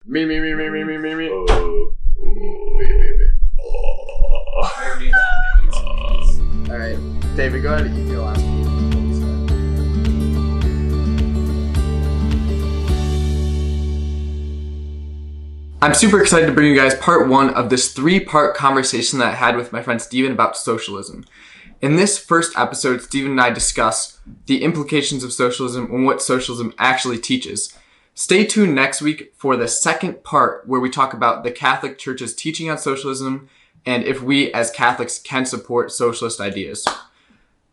Me. Oh. Alright, David, go ahead and you go last. I'm super excited to bring you guys part 1 of this 3-part conversation that I had with my friend Steven about socialism. In this first episode, Steven and I discuss the implications of socialism and what socialism actually teaches. Stay tuned next week for the second part where we talk about the Catholic Church's teaching on socialism and if we as Catholics can support socialist ideas.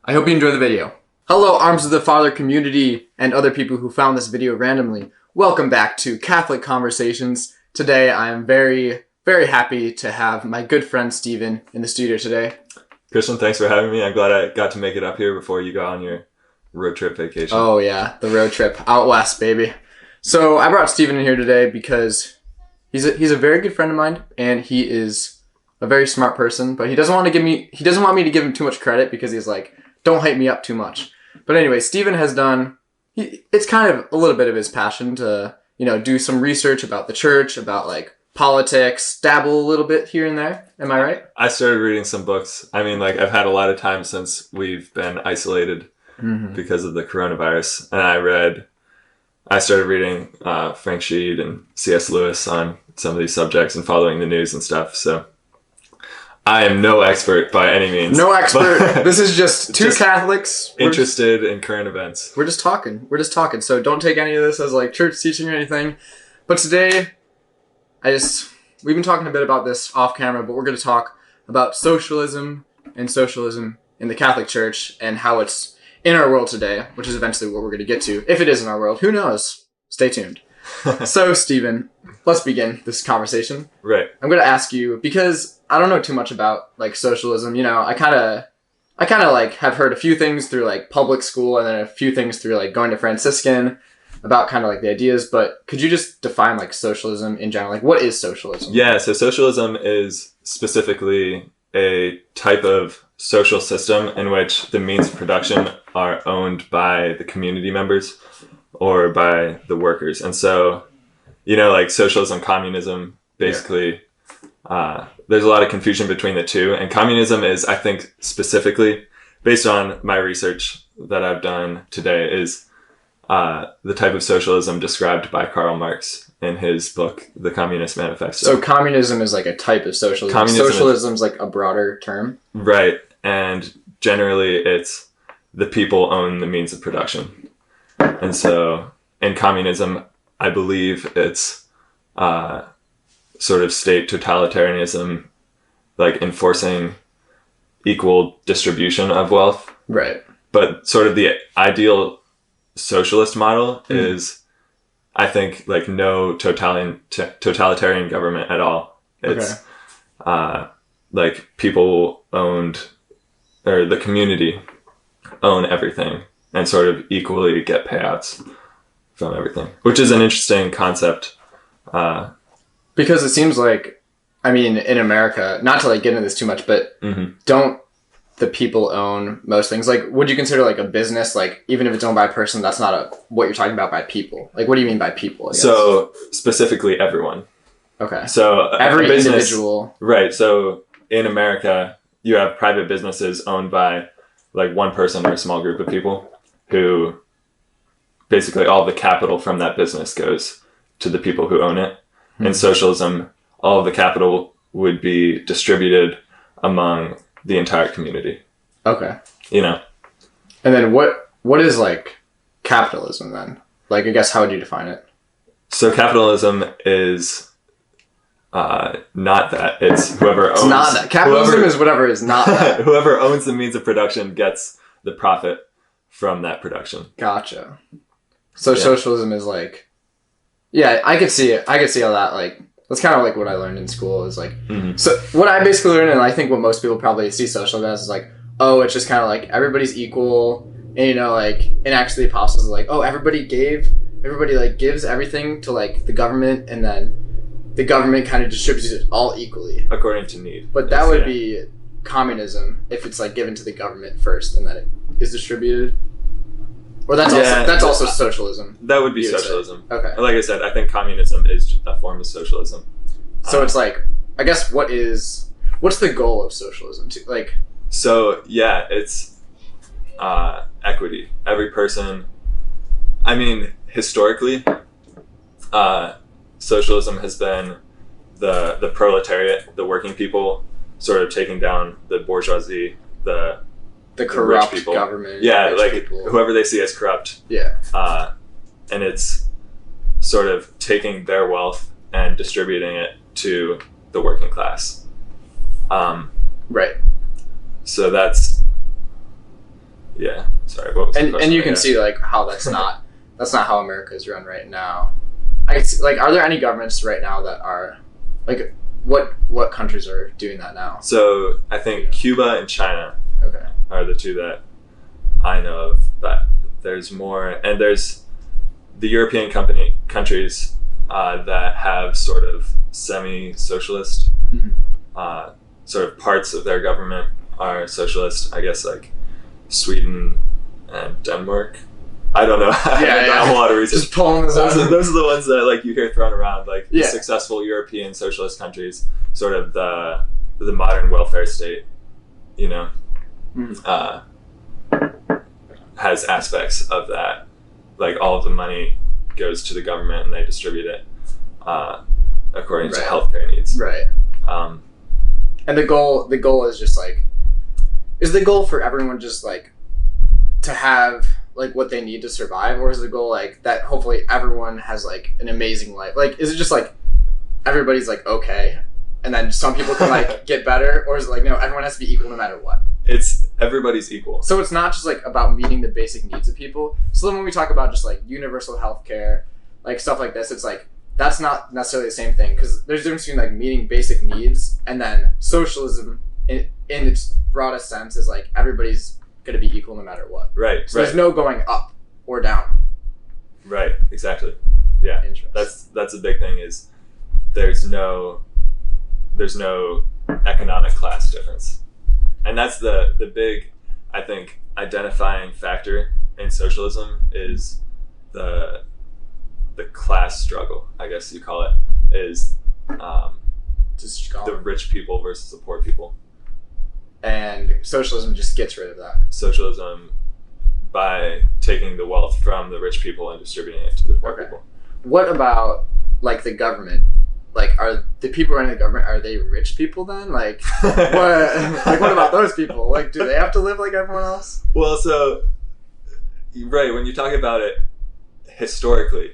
I hope you enjoy the video. Hello, Arms of the Father community and other people who found this video randomly. Welcome back to Catholic Conversations. Today, I am very, very happy to have my good friend Steven in the studio today. Christian, thanks for having me. I'm glad I got to make it up here before you go on your road trip vacation. Oh yeah, the road trip out west, baby. So I brought Steven in here today because he's a very good friend of mine, and he is a very smart person. But he doesn't want me to give him too much credit because he's like, don't hype me up too much. But anyway, Steven has done. It's kind of a little bit of his passion to do some research about the church, about like politics, dabble a little bit here and there. Am I right? I started reading some books. I mean, like I've had a lot of time since we've been isolated because of the coronavirus, and I started reading Frank Sheed and C.S. Lewis on some of these subjects and following the news and stuff. So I am no expert by any means. No expert. This is just two Catholics interested in current events. We're just talking. So don't take any of this as like church teaching or anything. But today, we've been talking a bit about this off camera, but we're going to talk about socialism and socialism in the Catholic Church and how it's in our world today, which is eventually what we're going to get to. If it is in our world, who knows? Stay tuned. So, Steven, let's begin this conversation. Right. I'm going to ask you, because I don't know too much about like socialism. I kind of like have heard a few things through like public school and then a few things through like going to Franciscan about kind of like the ideas, but could you just define like socialism in general? Like what is socialism? Yeah, so socialism is specifically a type of social system in which the means of production are owned by the community members or by the workers. And so, like socialism, communism, basically, there's a lot of confusion between the two. And communism is, I think, specifically, based on my research that I've done today, is the type of socialism described by Karl Marx in his book, The Communist Manifesto. So communism is like a type of socialism. Socialism is like a broader term. Right. And generally it's the people own the means of production. And so in communism, I believe it's sort of state totalitarianism, like enforcing equal distribution of wealth. Right. But sort of the ideal socialist model is, I think, like no totalitarian government at all. It's like people owned, or the community own everything and sort of equally get payouts from everything, which is an interesting concept. Because it seems like, I mean, in America, not to like get into this too much, but don't the people own most things? Like, would you consider like a business, like even if it's owned by a person, that's not what you're talking about by people? Like, what do you mean by people? I guess? So specifically everyone. Okay. So every business, individual. Right. So in America, you have private businesses owned by like one person or a small group of people who basically all the capital from that business goes to the people who own it. In socialism, all of the capital would be distributed among the entire community. Okay. And then what is like capitalism then? Like, I guess, how would you define it? So capitalism is not that. It's whoever owns... It's not that. Capitalism is whatever is not that. Whoever owns the means of production gets the profit from that production. Gotcha. So socialism is like... Yeah, I could see it. I could see how that, like... That's kind of like what I learned in school is like... So what I basically learned, and I think what most people probably see socialism as is like, oh, it's just kind of like everybody's equal. And, like... And actually the apostles are like, oh, everybody like gives everything to like the government, and then the government kind of distributes it all equally. According to need. But that would be communism if it's like given to the government first and then it is distributed. Or that's also socialism. That would be socialism. Okay. And like I said, I think communism is a form of socialism. So it's like, I guess, what's the goal of socialism? So yeah, it's equity. Every person. I mean, historically, socialism has been the proletariat, the working people, sort of taking down the bourgeoisie, the corrupt rich people. Government. Yeah, rich like people. whoever they see as corrupt. Yeah. And it's sort of taking their wealth and distributing it to the working class. Right. So that's, yeah. Sorry, what was the question? And you can see like how that's not how America is run right now. Are there any governments right now that are like what countries are doing that now? So I think Cuba and China Okay. are the two that I know of, but there's more, and there's the European countries that have sort of semi-socialist, sort of parts of their government are socialist. I guess like Sweden and Denmark. I don't know. I haven't done a whole lot of research. Just pulling this out. Those are the ones that like you hear thrown around, like the successful European socialist countries, sort of the modern welfare state, you know, has aspects of that. Like all of the money goes to the government and they distribute it according to healthcare needs. Right. And the goal is just like, is the goal for everyone just like to have like what they need to survive, or is the goal like that hopefully everyone has like an amazing life? Like, is it just like everybody's like okay, and then some people can like get better, or is it like no, everyone has to be equal no matter what? It's everybody's equal. So it's not just like about meeting the basic needs of people. So then when we talk about just like universal healthcare, like stuff like this, it's like that's not necessarily the same thing, because there's a difference between like meeting basic needs and then socialism in its broadest sense is like everybody's going to be equal no matter what. Right. So there's no going up or down. Right. Exactly. Yeah. That's a big thing. Is there's no economic class difference, and that's the big, I think, identifying factor in socialism is the class struggle, I guess you call it, is the rich people versus the poor people. And socialism just gets rid of that. Socialism, by taking the wealth from the rich people and distributing it to the poor people. What about like the government? Like, are the people running the government, are they rich people then? Like, what about those people? Like, do they have to live like everyone else? Well, so, right, when you talk about it historically,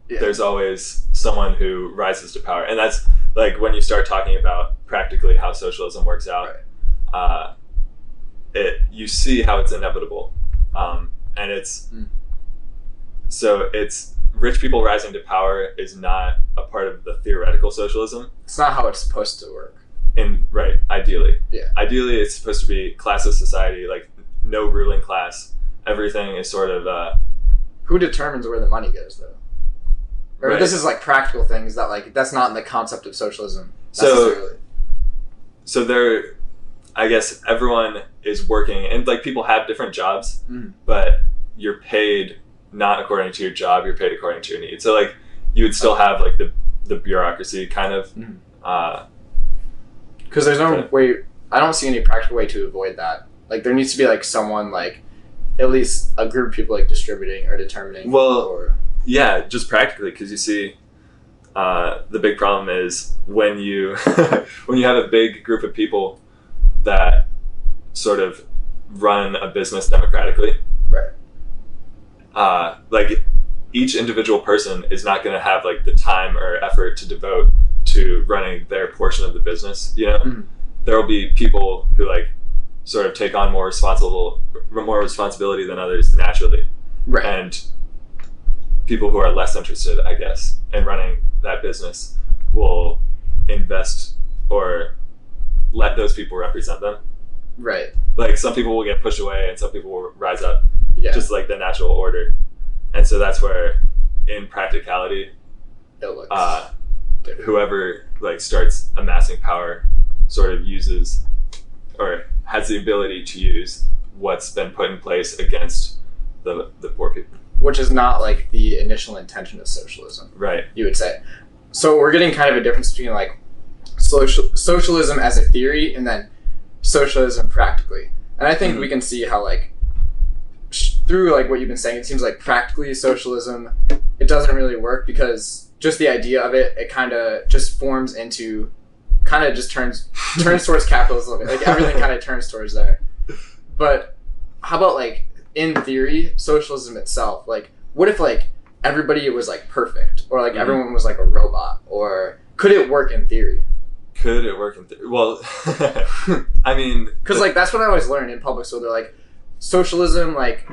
there's always someone who rises to power. And that's like when you start talking about practically how socialism works out, you see how it's inevitable. And it's rich people rising to power is not a part of the theoretical socialism. It's not how it's supposed to work. Ideally. Yeah. Ideally, it's supposed to be classless society, like no ruling class. Everything is sort of... Who determines where the money goes, though? Or this is like practical things that like, that's not in the concept of socialism necessarily. So there, I guess everyone is working, and like people have different jobs, but you're paid not according to your job, you're paid according to your needs. So like you would still have like the bureaucracy kind of, because there's no way, I don't see any practical way to avoid that. Like there needs to be like someone like, at least a group of people like distributing or determining. Yeah, just practically, because you see, the big problem is when you when you have a big group of people that sort of run a business democratically. Right. Like each individual person is not going to have like the time or effort to devote to running their portion of the business. You know, there will be people who like sort of take on more responsibility than others naturally, right? And people who are less interested, I guess, in running that business will invest or let those people represent them. Right. Like some people will get pushed away and some people will rise up. Yeah. Just like the natural order. And so that's where in practicality, it looks whoever like starts amassing power sort of uses or has the ability to use what's been put in place against the poor people. Which is not like the initial intention of socialism, Right. you would say. So we're getting kind of a difference between like socialism as a theory and then socialism practically. And I think we can see how like through like what you've been saying, it seems like practically socialism, it doesn't really work because just the idea of it kind of just forms into, kind of just turns towards capitalism a little bit. Like everything kind of turns towards there. But how about like in theory, socialism itself? Like what if like everybody was like perfect, or like everyone was like a robot, or could it work in theory? Could it work in theory? Well, I mean, because like that's what I always learn in public school. They're like, socialism, like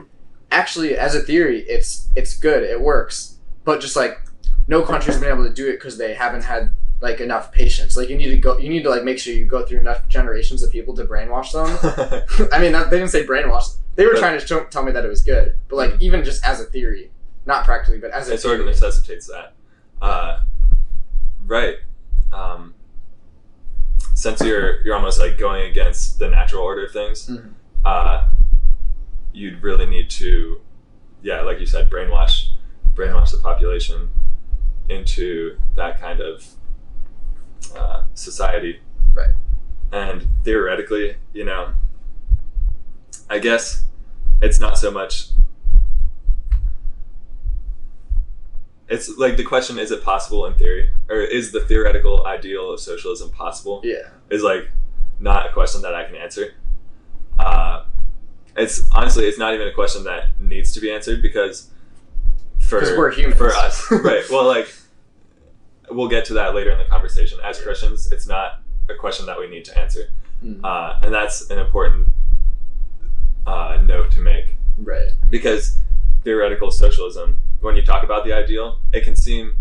actually as a theory, it's good, it works, but just like no country's been able to do it because they haven't had like enough patience. Like you need to like make sure you go through enough generations of people to brainwash them. I mean, they didn't say brainwash. They were trying to tell me that it was good, but like even just as a theory, not practically, but as a it theory, sort of necessitates that. Right. Since you're almost like going against the natural order of things, you'd really need to, like you said, brainwash the population into that kind of society. Right. And theoretically, I guess it's not so much. It's like the question, is it possible in theory? Or is the theoretical ideal of socialism possible? Yeah. Is like not a question that I can answer. It's not even a question that needs to be answered because we're humans. For us. Right. Well, like we'll get to that later in the conversation. As Christians, it's not a question that we need to answer. And that's an important note to make. Right. Because theoretical socialism, when you talk about the ideal, it can seem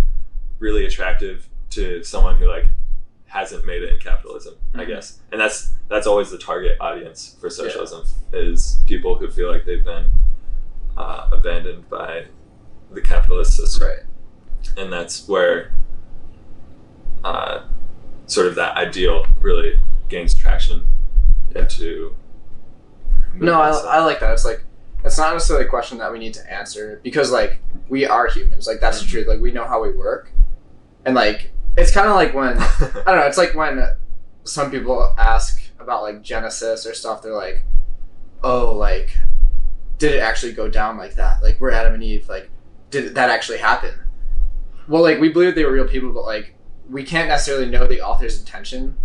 really attractive to someone who like hasn't made it in capitalism, I guess. And that's always the target audience for socialism, is people who feel like they've been abandoned by the capitalist system. Right. And that's where sort of that ideal really gains traction into. No, I like that. It's like, it's not necessarily a question that we need to answer because like we are humans. Like that's the truth. Like we know how we work. And like, it's kind of like when, I don't know, it's like when some people ask about like Genesis or stuff, they're like, oh, like, did it actually go down like that? Like we're Adam and Eve, like, did that actually happen? Well, like we believe they were real people, but like, we can't necessarily know the author's intention.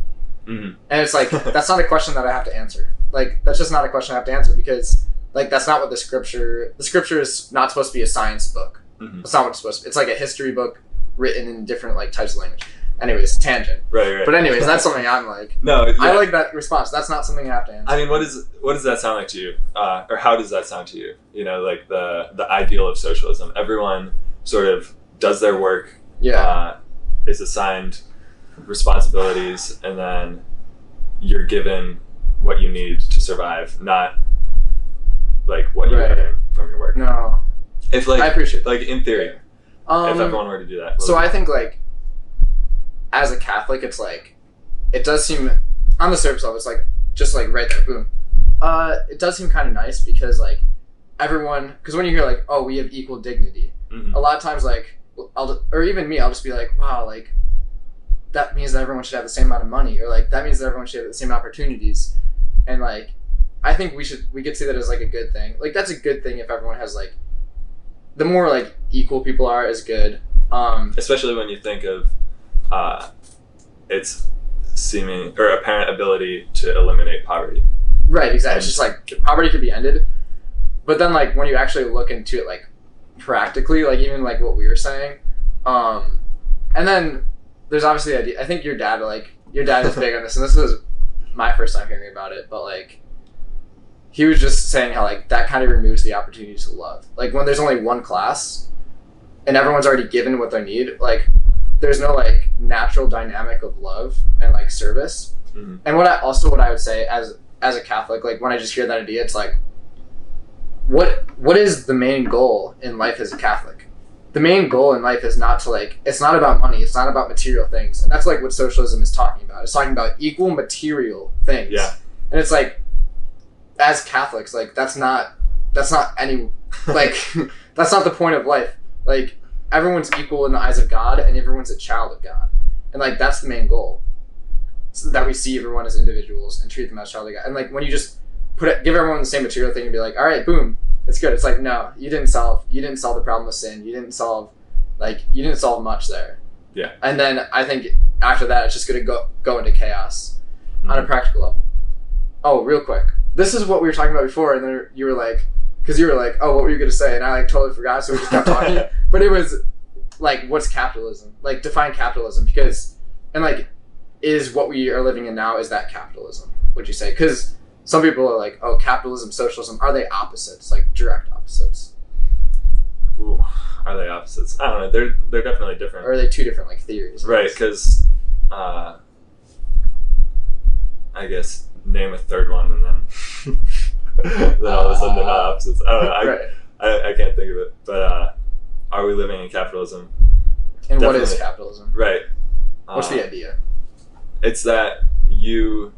And it's like, that's not a question that I have to answer. Like, that's just not a question I have to answer because like, that's not what the scripture is not supposed to be a science book. That's not what it's supposed to be. It's like a history book written in different like types of language. Anyways, tangent. Right. But anyways, that's something I'm like. No, yeah. I like that response. That's not something I have to answer. I mean, what does that sound like to you? Or how does that sound to you? Like the ideal of socialism. Everyone sort of does their work. Yeah. Is assigned responsibilities, and then you're given what you need to survive, not like what you're getting from your work. No. If like I appreciate that. Like in theory, if everyone were to do that. So I think like as a Catholic, it's like it does seem on the surface level, it's like just like right there, boom. It does seem kind of nice because like everyone, because when you hear like, oh, we have equal dignity, a lot of times like or even me, I'll just be like, wow, like that means that everyone should have the same amount of money, or like that means that everyone should have the same opportunities, and like I think we could see that as like a good thing. Like that's a good thing if everyone has like, the more like equal people are is good. Especially when you think of its seeming or apparent ability to eliminate poverty. Right, exactly. It's just like poverty could be ended, but then like when you actually look into it like practically, like even like what we were saying, and then there's obviously the idea. I think your dad is big on this, and this is my first time hearing about it, but like he was just saying how like that kind of removes the opportunity to love. Like when there's only one class and everyone's already given what they need, like there's no like natural dynamic of love and like service. And what I would say as a Catholic, like when I just hear that idea, it's like what is the main goal in life as a Catholic? The main goal in life is not to like, it's not about money, it's not about material things. And that's like what socialism is talking about. It's talking about equal material things. Yeah. And it's like, as Catholics, like that's not that's not any, like, that's not the point of life. Like, everyone's equal in the eyes of God, and everyone's a child of God. And, like, that's the main goal. So that we see everyone as individuals and treat them as child of God. And, like, when you just give everyone the same material thing and be like, all right, boom, it's good. It's like, no, you didn't solve the problem of sin. You didn't solve much there. Yeah. And then I think after that, it's just going to go into chaos on a practical level. Oh, real quick. This is what we were talking about before, and then you were like, oh, what were you going to say? And I like totally forgot, so we just kept talking. But it was like, what's capitalism? Like, define capitalism, because, and like, is what we are living in now, is that capitalism, would you say? Because some people are like, oh, capitalism, socialism, are they opposites, like direct opposites? Ooh, are they opposites? I don't know. They're definitely different. Or are they two different like theories? Right, because I guess name a third one and then then all of a sudden they're not opposites. I don't know. Right. I can't think of it. But are we living in capitalism? And definitely. What is capitalism? Right. What's the idea? It's that you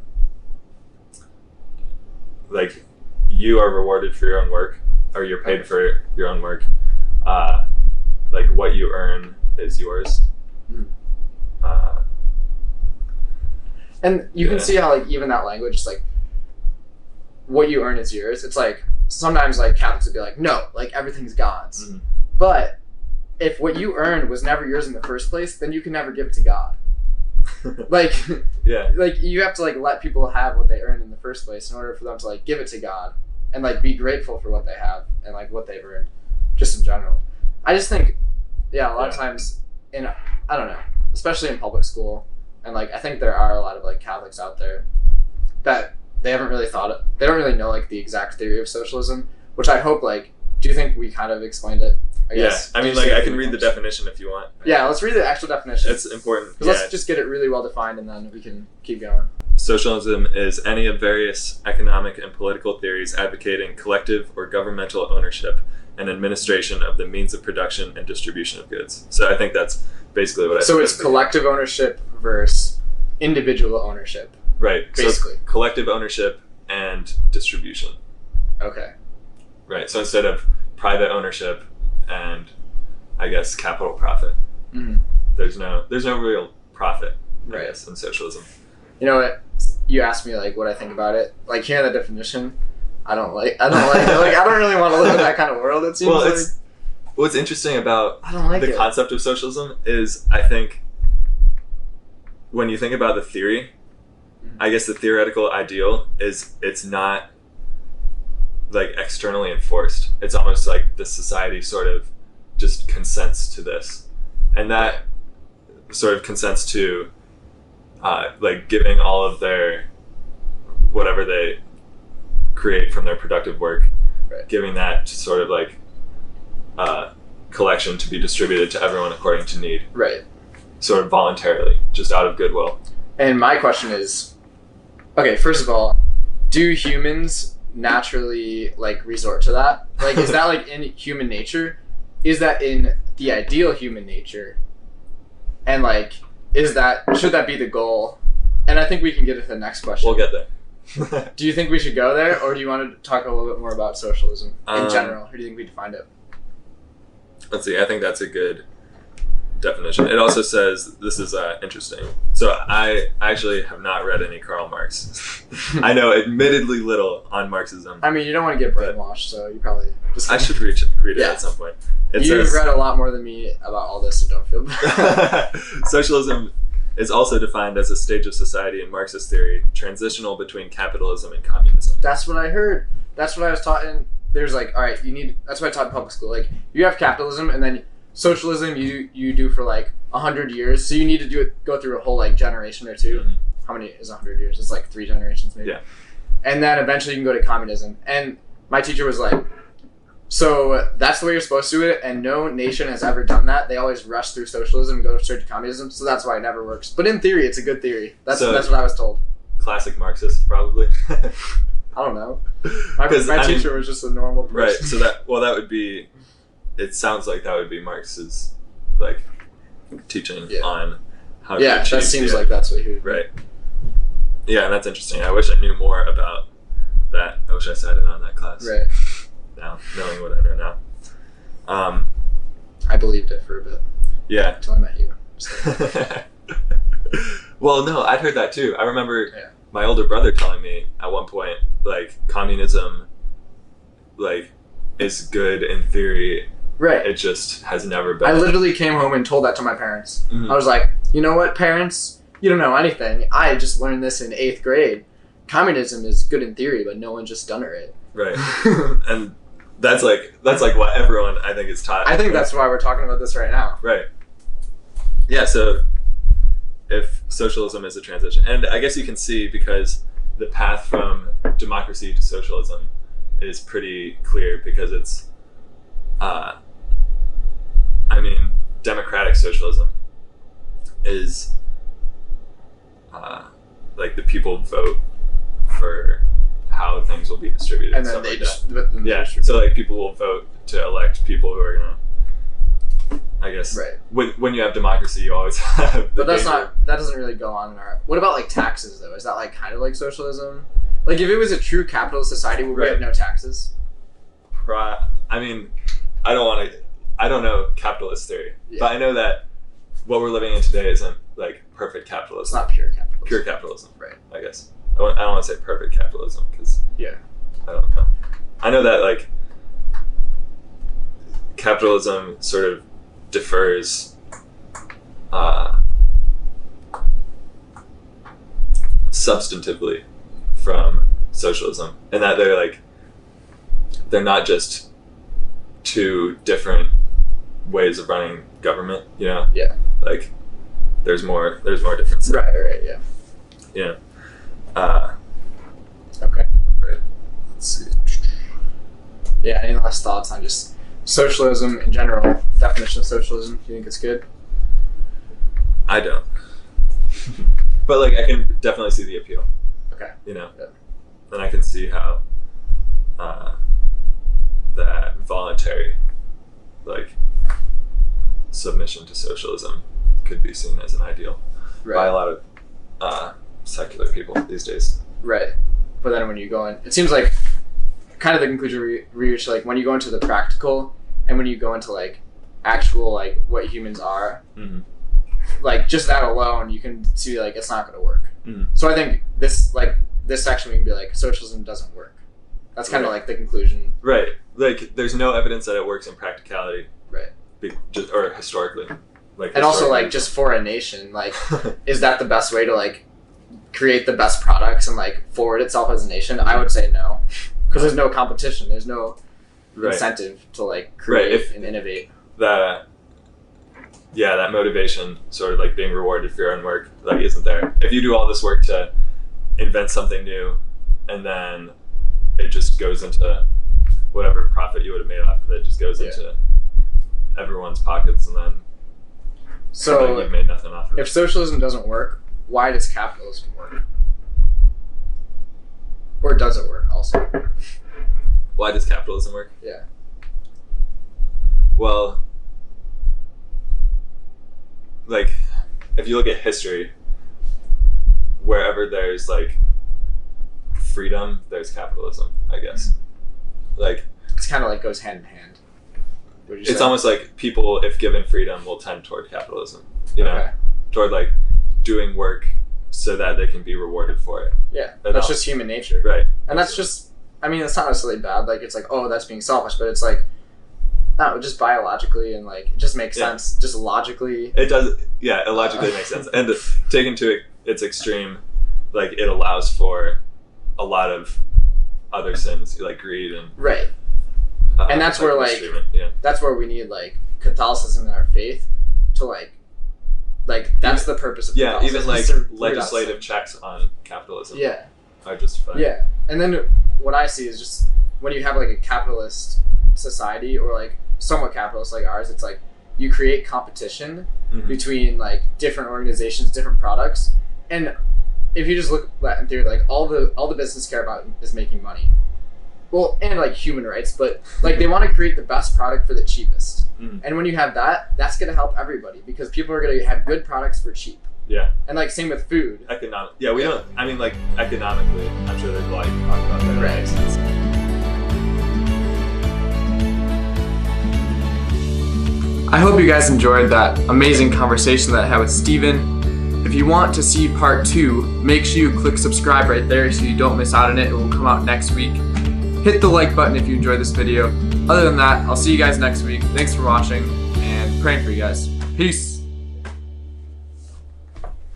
are rewarded for your own work, or you're paid for your own work. Like what you earn is yours. And you can see how like even that language is like, what you earn is yours. It's like sometimes like Catholics would be like, no, like everything's God's. Mm-hmm. But if what you earned was never yours in the first place, then you can never give it to God. Like, yeah, like you have to like let people have what they earned in the first place in order for them to like give it to God and like be grateful for what they have and like what they've earned, just in general. I just think, yeah, a lot of times I don't know, especially in public school, and like I think there are a lot of like Catholics out there that they don't really know like the exact theory of socialism, which I hope like, do you think we kind of explained it? I guess. I mean, like, I can read the definition if you want. Yeah, let's read the actual definition. It's important. Yeah. Let's just get it really well defined, and then we can keep going. Socialism is any of various economic and political theories advocating collective or governmental ownership and administration of the means of production and distribution of goods. So I think that's basically what I So it's collective ownership versus individual ownership. Right. Basically. So collective ownership and distribution. Okay. Right. So instead of private ownership and I guess capital profit. Mm-hmm. There's no real profit, right, I guess, in socialism. You know what? You asked me like what I think about it. Like hearing the definition, I don't like I don't really want to live in that kind of world, it seems like. What's interesting about the concept of socialism is I think when you think about the theory, I guess the theoretical ideal is it's not like externally enforced. It's almost like the society sort of just consents to this, and that sort of consents to like giving all of their whatever they create from their productive work, right, giving that to sort of like collection to be distributed to everyone according to need, right, sort of voluntarily, just out of goodwill. And my question is, okay, first of all, do humans naturally like resort to that? Like, is that like in human nature? Is that in the ideal human nature? And like, should that be the goal? And I think we can get to the next question. We'll get there. Do you think we should go there, or do you want to talk a little bit more about socialism in general? Or do you think we defined it? Let's see. I think that's a good definition. It also says, this is interesting. So I actually have not read any Karl Marx. I know admittedly little on Marxism. I mean, you don't want to get brainwashed, so you probably just... I should read it at some point. You've read a lot more than me about all this, so don't feel bad. Socialism is also defined as a stage of society in Marxist theory, transitional between capitalism and communism. That's what I heard. That's what I was taught in... There's like, all right, that's what I taught in public school. Like, you have capitalism, and then socialism you do for like 100 years. So you need to go through a whole like generation or two. Mm-hmm. How many is 100 years? It's like 3 generations maybe. Yeah. And then eventually you can go to communism. And my teacher was like, so that's the way you're supposed to do it, and no nation has ever done that. They always rush through socialism and go straight to communism, so that's why it never works. But in theory, it's a good theory. That's what I was told. Classic Marxist, probably. I don't know. My teacher was just a normal person. Right, so that would be, it sounds like that would be Marx's like teaching on how to achieve. Yeah, that seems like that's what he would do. Right. Yeah, and that's interesting. I wish I knew more about that. I wish I sat in on that class. Right. now, knowing what I know now. I believed it for a bit Yeah. until I met you. Well, no, I'd heard that too. I remember my older brother telling me at one point, like, communism, like, is good in theory. Right. It just has never been. I literally came home and told that to my parents. Mhm. I was like, you know what, parents? You don't know anything. I just learned this in 8th grade. Communism is good in theory, but no one's just done it right. Right. And that's like what everyone, I think, is taught. I think that's why we're talking about this right now. Right. Yeah, so if socialism is a transition, and I guess you can see because the path from democracy to socialism is pretty clear because it's, democratic socialism is like the people vote for how things will be distributed And then stuff they like just... that. Yeah, so like people will vote to elect people who are gonna, I guess, Right. When you have democracy, you always have the But that doesn't really go on in our... What about like taxes though? Is that like kind of like socialism? Like if it was a true capitalist society, would we have no taxes? I don't know capitalist theory, but I know that what we're living in today isn't like perfect capitalism. It's not pure capitalism. Pure capitalism, Right. I guess. I don't want to say perfect capitalism because Yeah. I don't know. I know that like capitalism sort of differs substantively from socialism, and that they're not just two different ways of running government, you know? Yeah. Like there's more differences. Right, yeah. Yeah. Okay. Right. Let's see. Yeah, any last thoughts on just socialism in general? Definition of socialism, do you think it's good? I don't. But like I can definitely see the appeal. Okay. You know? Yeah. And I can see how that voluntary like submission to socialism could be seen as an ideal by a lot of secular people these days. Right. But then when you go in, it seems like kind of the conclusion we reach, like when you go into the practical and when you go into like actual like what humans are, like just that alone, you can see like it's not going to work. So I think this section we can be like socialism doesn't work. That's kind of like the conclusion. Right. Like there's no evidence that it works in practicality. Right. Or historically. Like and also like just for a nation, like is that the best way to like create the best products and like forward itself as a nation? I would say no, because there's no competition. There's no incentive to like create and innovate. That motivation, sort of like being rewarded for your own work, like isn't there. If you do all this work to invent something new, and then it just goes into whatever profit you would have made off of it, just goes into everyone's pockets, and then so you've made nothing off of it. If socialism doesn't work, why does capitalism work? Or does it work also? Why does capitalism work? Yeah. Well, like, if you look at history, wherever there's like freedom, there's capitalism, I guess. Like, it's kind of like goes hand in hand. It's almost like people, if given freedom, will tend toward capitalism, you know, toward like doing work so that they can be rewarded for it. Yeah, that's just human nature. Right. And that's just, I mean, it's not necessarily bad. Like, it's like, oh, that's being selfish, but it's like, no, just biologically and like, it just makes sense. Just logically. It does. Yeah, it logically makes sense. And taken to its extreme, like it allows for a lot of other sins, like greed and right. And that's where like that's where we need like Catholicism in our faith to like that's the purpose of even like legislative checks on capitalism are just fine. Yeah. And then what I see is just when you have like a capitalist society or like somewhat capitalist like ours, it's like you create competition between like different organizations, different products, and if you just look at that in theory, like all the business care about is making money. Well, and like human rights, but like they want to create the best product for the cheapest. And when you have that, that's going to help everybody because people are going to have good products for cheap. Yeah. And like same with food. Economic. Yeah, we don't. I mean, like economically, I'm sure there's a lot you can talk about that. Right. I hope you guys enjoyed that amazing conversation that I had with Steven. If you want to see part 2, make sure you click subscribe right there so you don't miss out on it. It will come out next week. Hit the like button if you enjoyed this video. Other than that, I'll see you guys next week. Thanks for watching and praying for you guys. Peace.